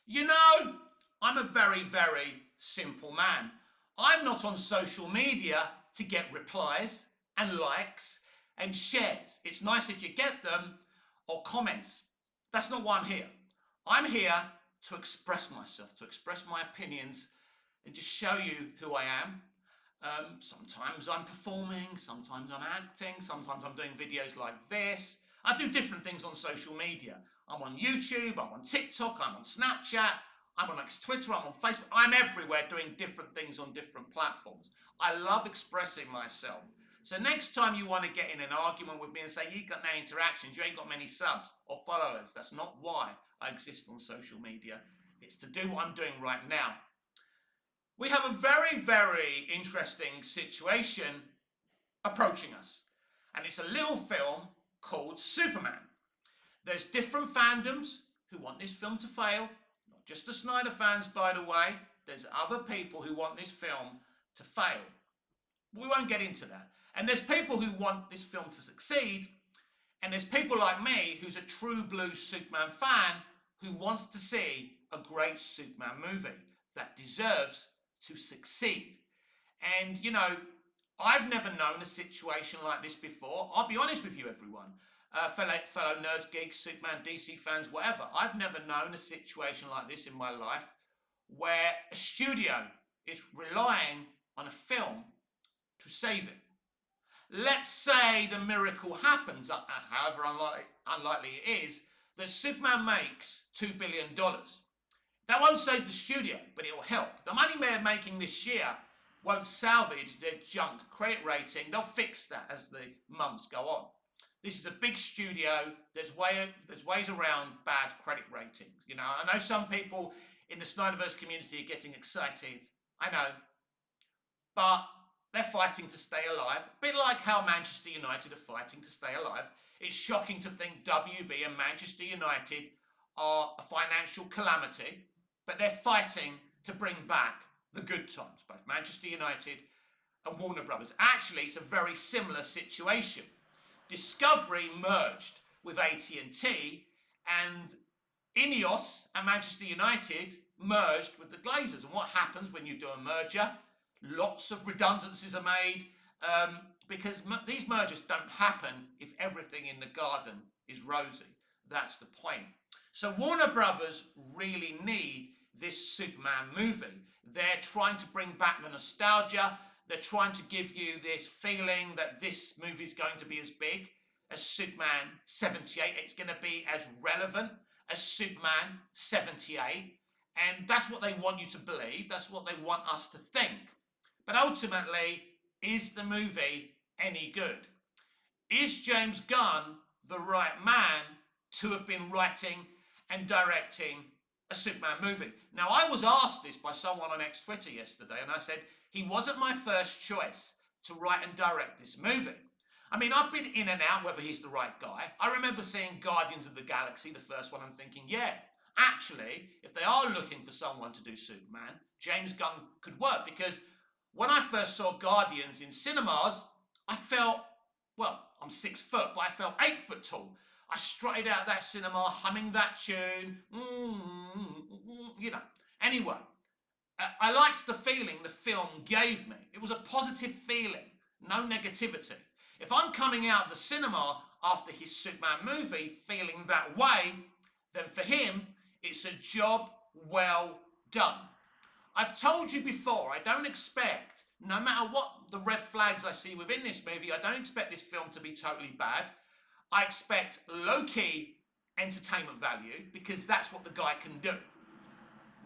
You know, I'm a very, very simple man. I'm not on social media to get replies and likes and shares. It's nice if you get them or comments. That's not why I'm here. I'm here to express myself, to express my opinions, and just show you who I am. Sometimes I'm performing, sometimes I'm acting, sometimes I'm doing videos like this. I do different things on social media. I'm on YouTube, I'm on TikTok, I'm on Snapchat, I'm on Twitter, I'm on Facebook. I'm everywhere doing different things on different platforms. I love expressing myself. So next time you want to get in an argument with me and say you got no interactions, you ain't got many subs or followers, that's not why I exist on social media. It's to do what I'm doing right now. We have a very, very interesting situation approaching us. And it's a little film called Superman. There's different fandoms who want this film to fail. Not just the Snyder fans, by the way. There's other people who want this film to fail. We won't get into that. And there's people who want this film to succeed. And there's people like me who's a true blue Superman fan who wants to see a great Superman movie that deserves to succeed. And, you know, I've never known a situation like this before. I'll be honest with you, everyone. Fellow nerds, geeks, Superman, DC fans, whatever. I've never known a situation like this in my life where a studio is relying on a film to save it. Let's say the miracle happens, however unlikely it is, that Superman makes $2 billion. That won't save the studio, but it will help. The money they're making this year won't salvage their junk credit rating. They'll fix that as the months go on. This is a big studio. There's ways around bad credit ratings. You know, I know some people in the Snyderverse community are getting excited. I know. But they're fighting to stay alive. A bit like how Manchester United are fighting to stay alive. It's shocking to think WB and Manchester United are a financial calamity, but they're fighting to bring back the good times, both Manchester United and Warner Brothers. Actually, it's a very similar situation. Discovery merged with AT&T, and Ineos and Manchester United merged with the Glazers. And what happens when you do a merger? Lots of redundancies are made because these mergers don't happen if everything in the garden is rosy. That's the point. So Warner Brothers really need this Superman movie. They're trying to bring back the nostalgia. They're trying to give you this feeling that this movie is going to be as big as Superman 78. It's going to be as relevant as Superman 78. And that's what they want you to believe. That's what they want us to think. But ultimately, is the movie any good? Is James Gunn the right man to have been writing and directing a Superman movie? Now, I was asked this by someone on X Twitter yesterday, and I said he wasn't my first choice to write and direct this movie. I mean, I've been in and out whether he's the right guy. I remember seeing Guardians of the Galaxy, the first one, and thinking, yeah, actually, if they are looking for someone to do Superman, James Gunn could work. Because when I first saw Guardians in cinemas, I felt, well, I'm 6 foot, but I felt 8 foot tall. I strutted out that cinema, humming that tune, you know. Anyway, I liked the feeling the film gave me. It was a positive feeling, no negativity. If I'm coming out of the cinema after his Superman movie feeling that way, then for him, it's a job well done. I've told you before, I don't expect, no matter what the red flags I see within this movie, I don't expect this film to be totally bad. I expect low-key entertainment value because that's what the guy can do.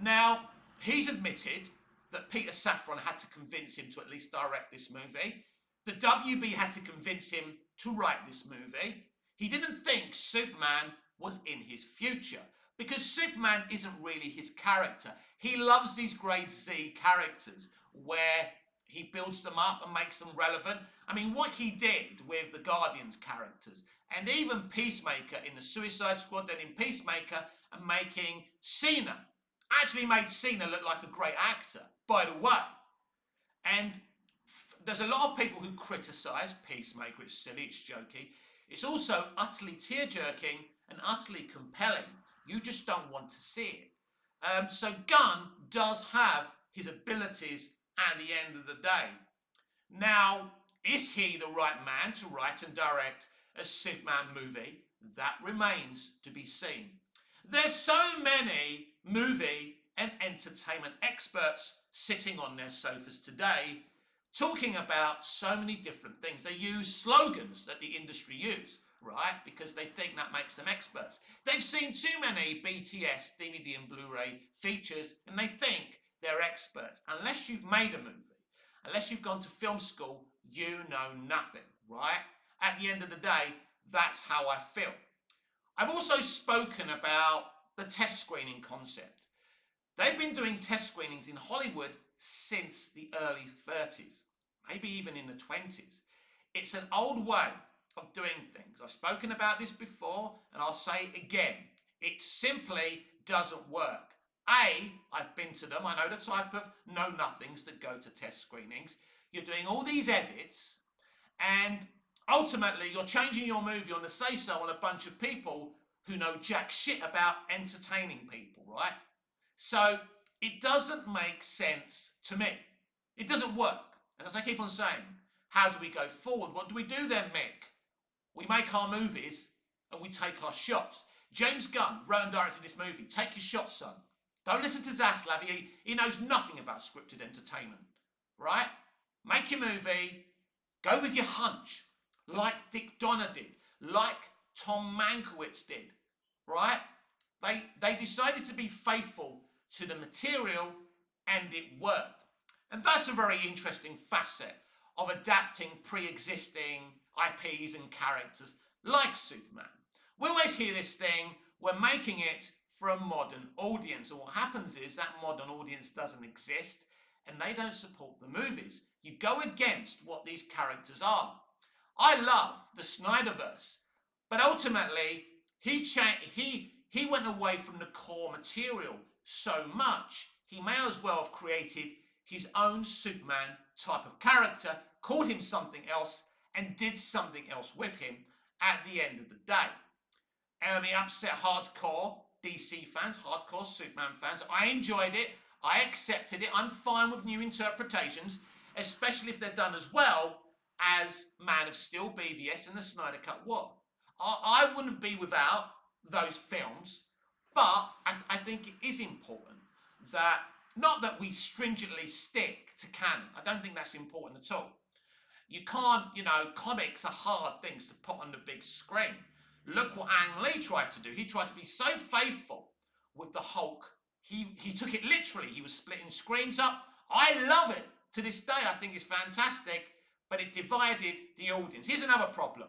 Now, he's admitted that Peter Safran had to convince him to at least direct this movie. The WB had to convince him to write this movie. He didn't think Superman was in his future because Superman isn't really his character. He loves these grade Z characters where he builds them up and makes them relevant. I mean, what he did with the Guardians characters and even Peacemaker in the Suicide Squad, then in Peacemaker, and making Cena, actually made Cena look like a great actor, by the way. And there's a lot of people who criticise Peacemaker. It's silly, it's jokey. It's also utterly tear-jerking and utterly compelling. You just don't want to see it. So Gunn does have his abilities at the end of the day. Now, is he the right man to write and direct a Superman movie? That remains to be seen. There's so many movie and entertainment experts sitting on their sofas today talking about so many different things. They use slogans that the industry use, right? Because they think that makes them experts. They've seen too many BTS, DVD and Blu-ray features and they think they're experts. Unless you've made a movie, unless you've gone to film school, you know nothing, right? At the end of the day, that's how I feel. I've also spoken about the test screening concept. They've been doing test screenings in Hollywood since the early 30s, maybe even in the 20s. It's an old way of doing things. I've spoken about this before and I'll say it again. It simply doesn't work. I've been to them. I know the type of know-nothings that go to test screenings. You're doing all these edits and ultimately you're changing your movie on the say-so on a bunch of people who know jack shit about entertaining people, right? So it doesn't make sense to me. It doesn't work. And as I keep on saying, how do we go forward? What do we do then, Mick? We make our movies and we take our shots. James Gunn wrote and directed this movie. Take your shots, son. Don't listen to Zaslav. He knows nothing about scripted entertainment, right? Make your movie. Go with your hunch, like Dick Donner did, like Tom Mankiewicz did, right? They decided to be faithful to the material and it worked. And that's a very interesting facet of adapting pre-existing IPs and characters like Superman. We always hear this thing, we're making it for a modern audience. And what happens is that modern audience doesn't exist and they don't support the movies. You go against what these characters are. I love the Snyderverse, but ultimately he went away from the core material so much, he may as well have created his own Superman type of character, called him something else, and did something else with him at the end of the day. He upset hardcore DC fans, hardcore Superman fans. I enjoyed it. I accepted it. I'm fine with new interpretations, especially if they're done as well as Man of Steel, BVS, and the Snyder Cut were. I wouldn't be without those films, but I think it is important that, not that we stringently stick to canon. I don't think that's important at all. You can't, comics are hard things to put on the big screen. Look what Ang Lee tried to do. He tried to be so faithful with the Hulk. He took it literally. He was splitting screens up. I love it. To this day, I think it's fantastic, but it divided the audience. Here's another problem.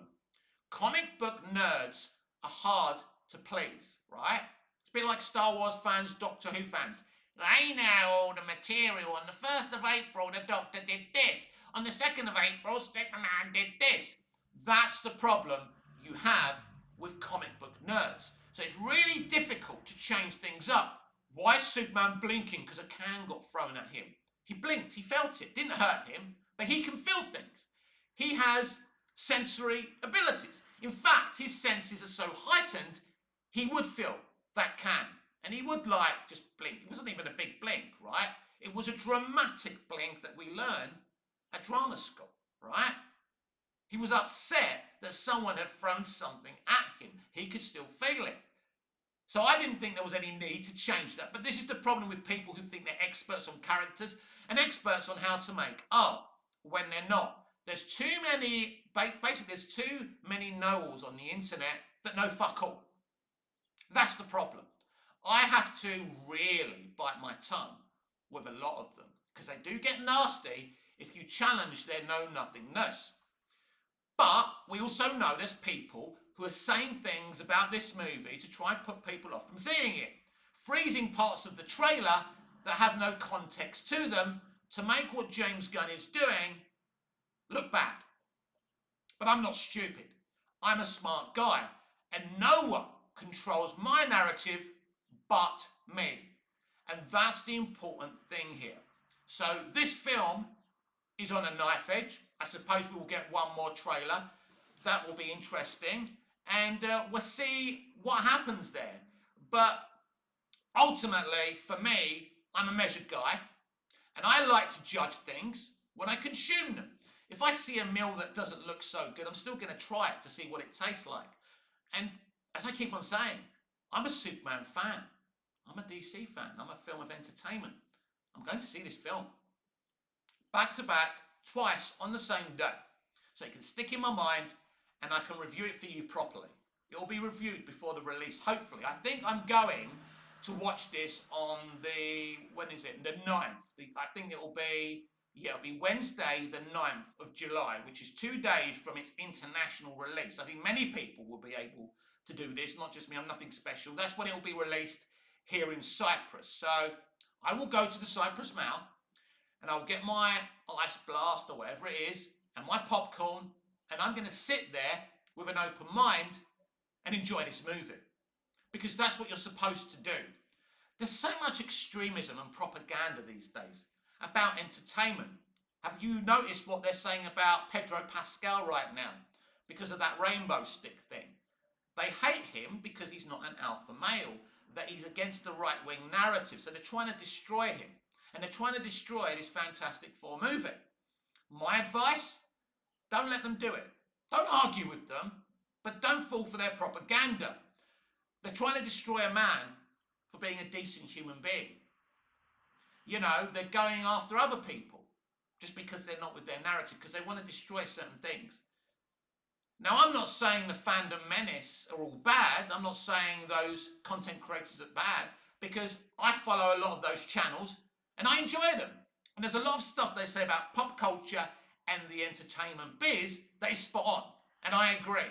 Comic book nerds are hard to please, right? It's a bit like Star Wars fans, Doctor Who fans. They know all the material. On the 1st of April, the Doctor did this. On the 2nd of April, Superman did this. That's the problem you have with comic book nerds. So it's really difficult to change things up. Why is Superman blinking? Because a can got thrown at him. He blinked, he felt it. Didn't hurt him, but he can feel things. He has sensory abilities. In fact, his senses are so heightened, he would feel that can. And he would just blink. It wasn't even a big blink, right? It was a dramatic blink that we learn at drama school, right? He was upset that someone had thrown something at him. He could still feel it. So I didn't think there was any need to change that. But this is the problem with people who think they're experts on characters and experts on how to make art when they're not. There's too many, basically there's too many know-alls on the internet that know fuck all. That's the problem. I have to really bite my tongue with a lot of them because they do get nasty if you challenge their know-nothingness. But we also know there's people who are saying things about this movie to try and put people off from seeing it, freezing parts of the trailer that have no context to them to make what James Gunn is doing look bad. But I'm not stupid. I'm a smart guy, and no one controls my narrative but me. And that's the important thing here. So this film is on a knife edge. I suppose we will get one more trailer. That will be interesting. And we'll see what happens there. But ultimately, for me, I'm a measured guy, and I like to judge things when I consume them. If I see a meal that doesn't look so good, I'm still going to try it to see what it tastes like. And as I keep on saying, I'm a Superman fan. I'm a DC fan. I'm a film of entertainment. I'm going to see this film back to back, twice on the same day. So it can stick in my mind and I can review it for you properly. It will be reviewed before the release, hopefully. I think I'm going to watch this on when is it? The 9th. I think it'll be Wednesday, the 9th of July, which is 2 days from its international release. I think many people will be able to do this, not just me. I'm nothing special. That's when it will be released here in Cyprus. So I will go to the Cyprus Mall and I'll get my ice blast or whatever it is and my popcorn, and I'm going to sit there with an open mind and enjoy this movie, because that's what you're supposed to do. There's so much extremism and propaganda these days about entertainment. Have you noticed what they're saying about Pedro Pascal right now because of that rainbow stick thing? They hate him because he's not an alpha male, that he's against the right-wing narrative, so they're trying to destroy him, and they're trying to destroy this Fantastic Four movie. My advice, don't let them do it. Don't argue with them, but don't fall for their propaganda. They're trying to destroy a man for being a decent human being. You know, they're going after other people just because they're not with their narrative, because they want to destroy certain things. Now, I'm not saying the fandom menace are all bad. I'm not saying those content creators are bad, because I follow a lot of those channels and I enjoy them. And there's a lot of stuff they say about pop culture and the entertainment biz that is spot on, and I agree.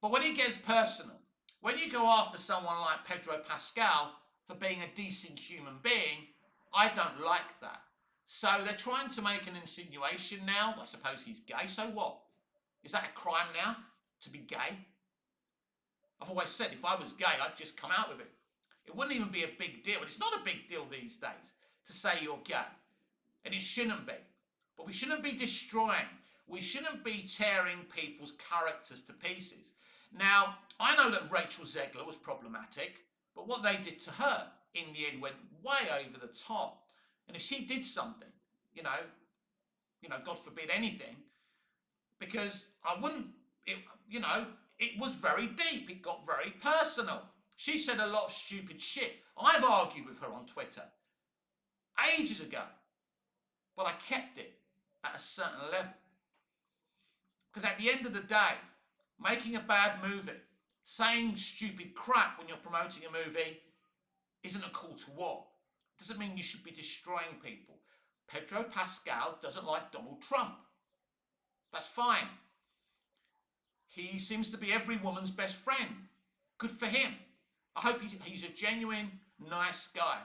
But when it gets personal, when you go after someone like Pedro Pascal for being a decent human being, I don't like that. So they're trying to make an insinuation now. I suppose he's gay. So what? Is that a crime now, to be gay? I've always said if I was gay, I'd just come out with it. It wouldn't even be a big deal. And it's not a big deal these days to say you're gay. And it shouldn't be. But we shouldn't be destroying. We shouldn't be tearing people's characters to pieces. Now, I know that Rachel Zegler was problematic, but what they did to her in the end went way over the top. And if she did something, you know, God forbid anything, because it was very deep. It got very personal. She said a lot of stupid shit. I've argued with her on Twitter ages ago, but I kept it at a certain level. Because at the end of the day, making a bad movie, saying stupid crap when you're promoting a movie isn't a call to war. It doesn't mean you should be destroying people. Pedro Pascal doesn't like Donald Trump. That's fine. He seems to be every woman's best friend. Good for him. I hope he's a genuine, nice guy.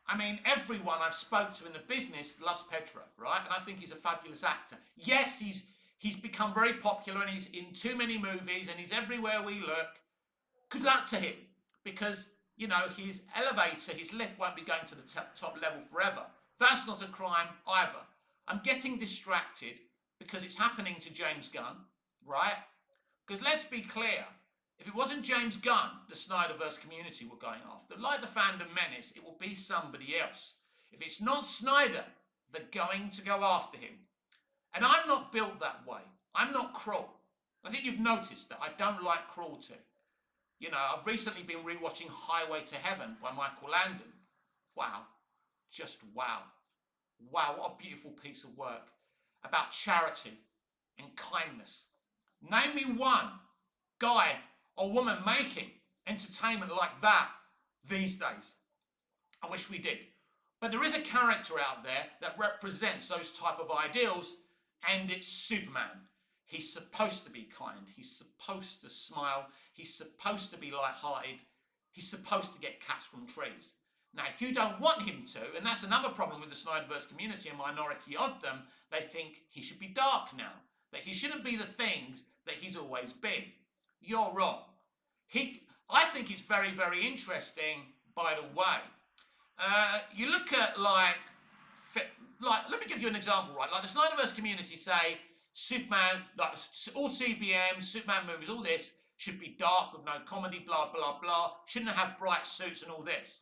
I mean, everyone I've spoke to in the business loves Pedro, right? And I think he's a fabulous actor. Yes, he's become very popular and he's in too many movies and he's everywhere we look. Good luck to him, because, you know, his elevator, his lift won't be going to the top level forever. That's not a crime either. I'm getting distracted because it's happening to James Gunn, right? Because let's be clear, if it wasn't James Gunn, the Snyderverse community were going after, like the fandom menace, it will be somebody else. If it's not Snyder, they're going to go after him. And I'm not built that way. I'm not cruel. I think you've noticed that I don't like cruelty. You know, I've recently been rewatching Highway to Heaven by Michael Landon. Wow. Just wow. Wow, what a beautiful piece of work about charity and kindness. Name me one guy or woman making entertainment like that these days. I wish we did. But there is a character out there that represents those type of ideals, and it's Superman. He's supposed to be kind. He's supposed to smile. He's supposed to be light-hearted. He's supposed to get cats from trees. Now, if you don't want him to, and that's another problem with the Snyderverse community, a minority of them, they think he should be dark now, that he shouldn't be the things that he's always been. You're wrong. I think it's very, very interesting, by the way. You look at, like, let me give you an example, right? Like the Snyderverse community say, Superman, like all CBM, Superman movies, all this should be dark with no comedy, blah, blah, blah. Shouldn't have bright suits and all this.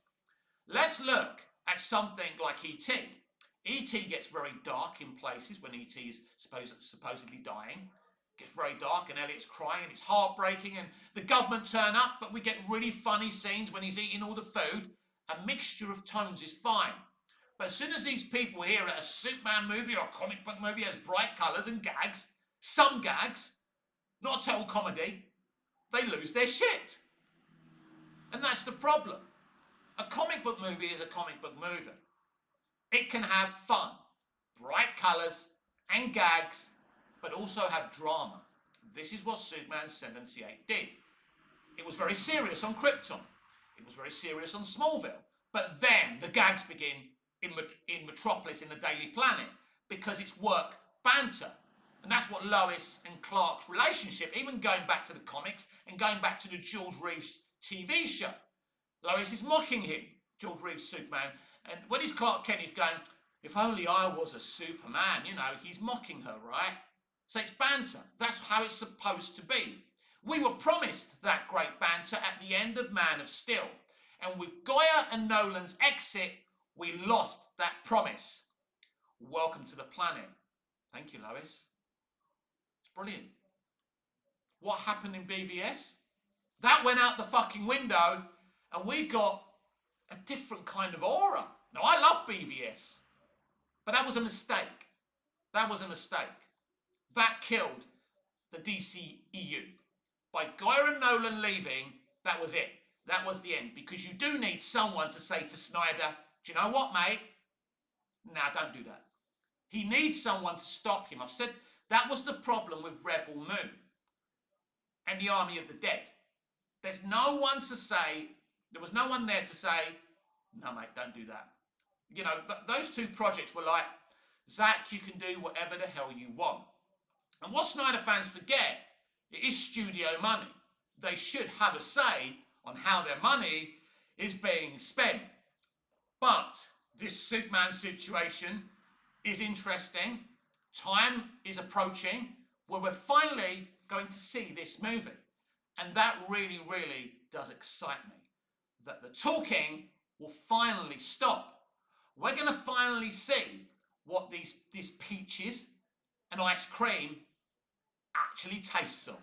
Let's look at something like E.T. E.T. gets very dark in places when E.T. is supposedly dying. It gets very dark and Elliot's crying and it's heartbreaking and the government turn up, but we get really funny scenes when he's eating all the food. A mixture of tones is fine. But as soon as these people here at a Superman movie or a comic book movie has bright colours and gags, some gags, not a total comedy, they lose their shit. And that's the problem. A comic book movie is a comic book movie. It can have fun, bright colours and gags, but also have drama. This is what Superman 78 did. It was very serious on Krypton. It was very serious on Smallville. But then the gags begin in Metropolis, in the Daily Planet, because it's worked banter. And that's what Lois and Clark's relationship, even going back to the comics and going back to the George Reeves TV show. Lois is mocking him, George Reeves' Superman. And when he's Clark Kent, he's going, if only I was a Superman, you know, he's mocking her, right? So it's banter. That's how it's supposed to be. We were promised that great banter at the end of Man of Steel. And with Goya and Nolan's exit, we lost that promise. Welcome to the planet. Thank you, Lois. It's brilliant. What happened in BVS? That went out the fucking window and we got a different kind of aura. Now, I love BVS, but that was a mistake. That was a mistake. That killed the DCEU. By Goya and Nolan leaving, that was it. That was the end. Because you do need someone to say to Snyder, do you know what, mate? Nah, don't do that. He needs someone to stop him. I've said that was the problem with Rebel Moon and the Army of the Dead. There's no one to say, there was no one there to say, no, mate, don't do that. You know, those two projects were like, Zach, you can do whatever the hell you want. And what Snyder fans forget, it is studio money. They should have a say on how their money is being spent. But this Superman situation is interesting. Time is approaching where we're finally going to see this movie. And that really, really does excite me. That the talking will finally stop. We're going to finally see what these peaches and ice cream actually tastes of.